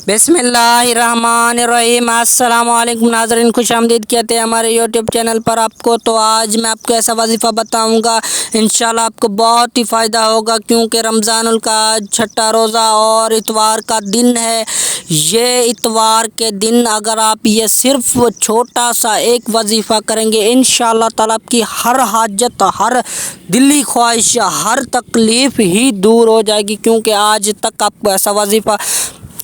बिस्मिल्लाहिर्रहमानिर्रहीम। अस्सलाम वालेकुम नाज़रीन, खुश आमदीद कहते हैं हमारे यूट्यूब चैनल पर आपको। तो आज मैं आपको ऐसा वजीफ़ा बताऊंगा, इंशाल्लाह आपको बहुत ही फ़ायदा होगा, क्योंकि रमज़ानुल का आज छठा रोज़ा और इतवार का दिन है। ये इतवार के दिन अगर आप ये सिर्फ छोटा सा एक वजीफ़ा करेंगे, इंशाल्लाह ताला आपकी हर हाजत, हर दिली ख्वाहिश, हर तकलीफ़ ही दूर हो जाएगी। क्योंकि आज तक आपको ऐसा वजीफ़ा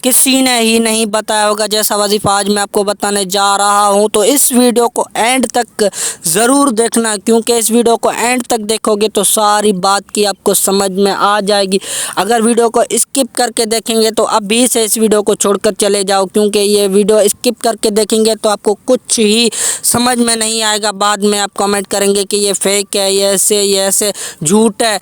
किसी ने ही नहीं बताया होगा जैसा वजीफ़ा आज मैं आपको बताने जा रहा हूं। तो इस वीडियो को एंड तक ज़रूर देखना, क्योंकि इस वीडियो को एंड तक देखोगे तो सारी बात की आपको समझ में आ जाएगी। अगर वीडियो को स्किप करके देखेंगे तो अभी से इस वीडियो को छोड़कर चले जाओ, क्योंकि ये वीडियो स्किप करके देखेंगे तो आपको कुछ ही समझ में नहीं आएगा। बाद में आप कमेंट करेंगे कि ये फेक है, ये ऐसे झूठ है।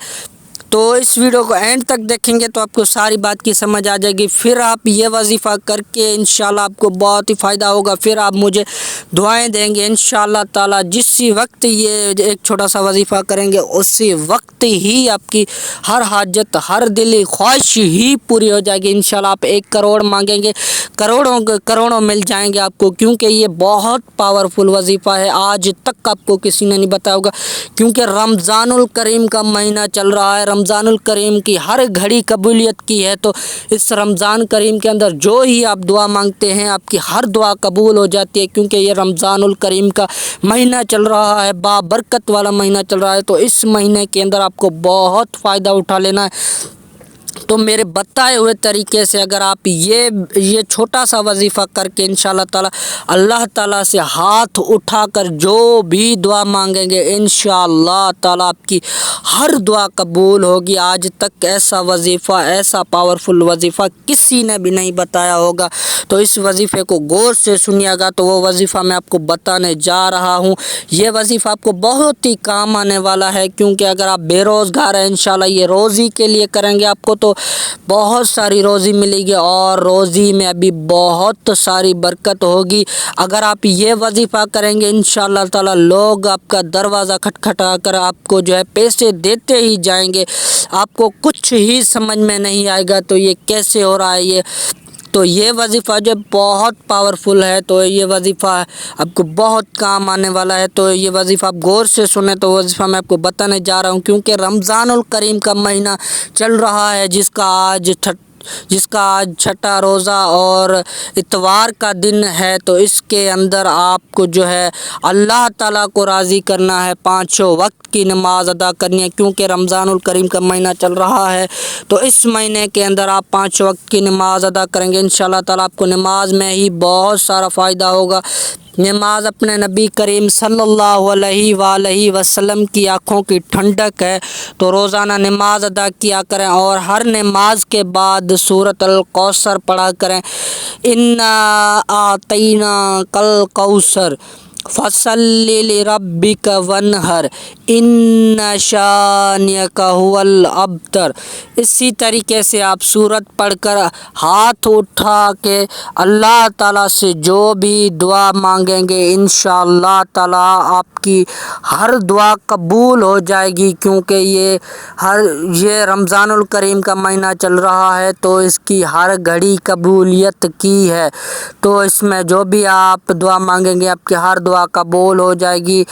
तो इस वीडियो को एंड तक देखेंगे तो आपको सारी बात की समझ आ जाएगी। फिर आप ये वजीफ़ा करके इंशाल्लाह आपको बहुत ही फ़ायदा होगा। फिर आप मुझे दुआएं देंगे इंशाल्लाह ताला। जिस वक्त ये एक छोटा सा वजीफ़ा करेंगे उसी वक्त ही आपकी हर हाजत, हर दिली ख्वाहिश ही पूरी हो जाएगी इंशाल्लाह। आप 1 करोड़ मांगेंगे, करोड़ों मिल जाएंगे आपको, क्योंकि ये बहुत पावरफुल वजीफ़ा है। आज तक आपको किसी ने नहीं बताया होगा, क्योंकि रमज़ानुल करीम का महीना चल रहा है। रमज़ानुल करीम की हर घड़ी कबूलियत की है। तो इस रमज़ान करीम के अंदर जो ही आप दुआ मांगते हैं, आपकी हर दुआ कबूल हो जाती है, क्योंकि ये रमज़ानुल करीम का महीना चल रहा है, बाबरकत वाला महीना चल रहा है। तो इस महीने के अंदर आपको बहुत फ़ायदा उठा लेना है। तो मेरे बताए हुए तरीके से अगर आप ये छोटा सा वजीफ़ा करके इंशाल्लाह ताला अल्लाह ताला से हाथ उठाकर जो भी दुआ मांगेंगे, इंशाल्लाह ताला आपकी हर दुआ कबूल होगी। आज तक ऐसा वजीफ़ा, ऐसा पावरफुल वजीफ़ा किसी ने भी नहीं बताया होगा। तो इस वजीफ़े को गौर से सुनिएगा। तो वो वजीफ़ा मैं आपको बताने जा रहा हूँ। ये वजीफ़ा आपको बहुत ही काम आने वाला है, क्योंकि अगर आप बेरोज़गार हैं, इंशाल्लाह ये रोज़ी के लिए करेंगे आपको तो बहुत सारी रोज़ी मिलेगी, और रोज़ी में अभी बहुत सारी बरकत होगी। अगर आप ये वजीफ़ा करेंगे इंशाल्लाह ताला लोग आपका दरवाज़ा खटखटा कर आपको जो है पैसे देते ही जाएंगे। आपको कुछ ही समझ में नहीं आएगा तो ये कैसे हो रहा है ये। तो ये वजीफ़ा जो बहुत पावरफुल है, तो ये वजीफ़ा आपको बहुत काम आने वाला है। तो ये वजीफ़ा आप गौर से सुने। तो वजीफ़ा मैं आपको बताने जा रहा हूँ, क्योंकि रमज़ानुल करीम का महीना चल रहा है, जिसका आज छठा रोज़ा और इतवार का दिन है। तो इसके अंदर आपको जो है अल्लाह ताला को राज़ी करना है, 5 वक्त की नमाज़ अदा करनी है, क्योंकि रमज़ानुल करीम का महीना चल रहा है। तो इस महीने के अंदर आप 5 वक्त की नमाज़ अदा करेंगे, इंशाल्लाह ताला आपको नमाज में ही बहुत सारा फ़ायदा होगा। नमाज अपने नबी करीम सल्लल्लाहु अलैहि वसल्लम की आँखों की ठंडक है। तो रोज़ाना नमाज अदा किया करें, और हर नमाज के बाद सूरत अल कौसर पढ़ा करें। इन्ना आतैना कल कौसर फसल्लि लिरब्बिक वन्हर इन्ना शानियक हुवल अब्तर। इसी तरीके से आप सूरत पढ़कर हाथ उठा के अल्लाह ताला से जो भी दुआ मांगेंगे, इंशाअल्लाह ताला आपकी हर दुआ कबूल हो जाएगी। क्योंकि ये रमज़ानुल करीम का महीना चल रहा है, तो इसकी हर घड़ी कबूलियत की है। तो इसमें जो भी आप दुआ मांगेंगे, आपकी हर दुआ कबूल हो जाएगी।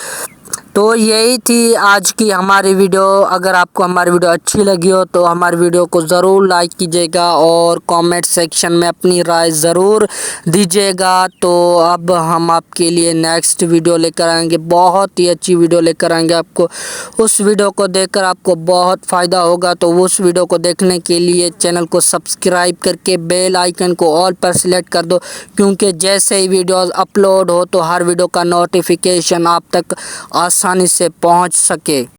तो यही थी आज की हमारी वीडियो। अगर आपको हमारी वीडियो अच्छी लगी हो तो हमारी वीडियो को ज़रूर लाइक कीजिएगा, और कमेंट सेक्शन में अपनी राय ज़रूर दीजिएगा। तो अब हम आपके लिए नेक्स्ट वीडियो लेकर आएंगे, बहुत ही अच्छी वीडियो लेकर आएंगे आपको। उस वीडियो को देखकर आपको बहुत फ़ायदा होगा। तो उस वीडियो को देखने के लिए चैनल को सब्सक्राइब करके बेल आइकन को ऑल पर सिलेक्ट कर दो, क्योंकि जैसे ही वीडियोज़ अपलोड हो तो हर वीडियो का नोटिफिकेशन आप तक आसानी से पहुंच सके।